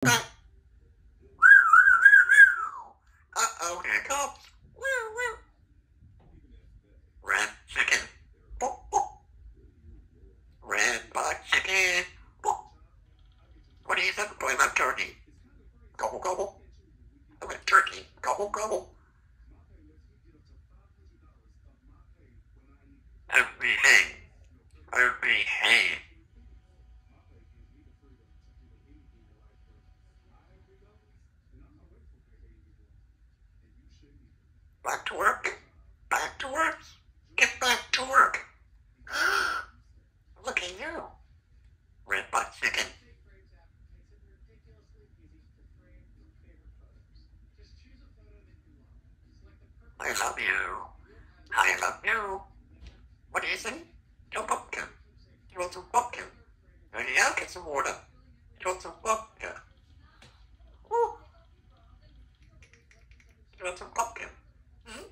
Uh-oh, here it comes. Red chicken. Red butt chicken. What do you think? I love turkey. Gobble, gobble. I love turkey. Gobble, gobble. Behave. Behave. Back to work. Back to work. Get back to work. Look at you. Red butt chicken. I love you. I love you. What do you think? No pumpkin. You want some pumpkin? Yeah, I'll get some water. You want some pumpkin? Woo. You want some pumpkin? Hmm?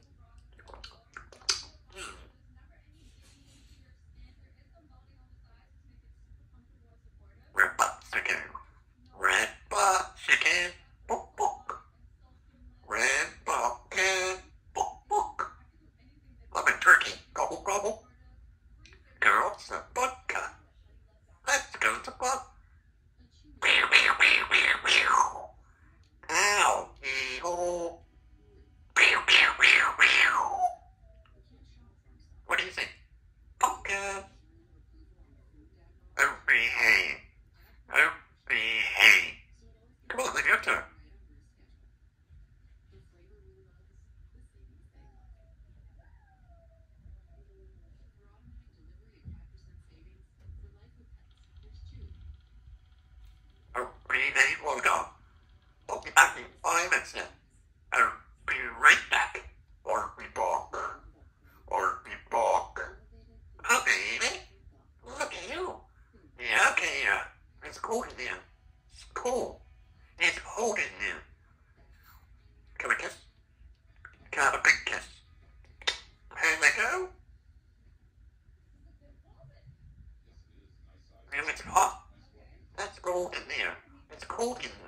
Red butt chicken. Red butt chicken. Book, book. Red bucket. Book, book. Lemon turkey. Gobble, gobble. Girls, a vodka. Let's go to bed. Ow, eagle. What do you think? Pumpkin. Oh, behave. Oh, behave. Come on, then your turn. Oh, behave, hold on. I'll be back in 5 minutes then. I'll be right back. Or be back. Or be back. Oh, baby. Look at you. Yeah, okay, yeah. It's cold in there. It's cold. It's cold in there. Can we kiss? Can I have a big kiss? Here we go. And it's hot. That's cold in there. It's cold in there.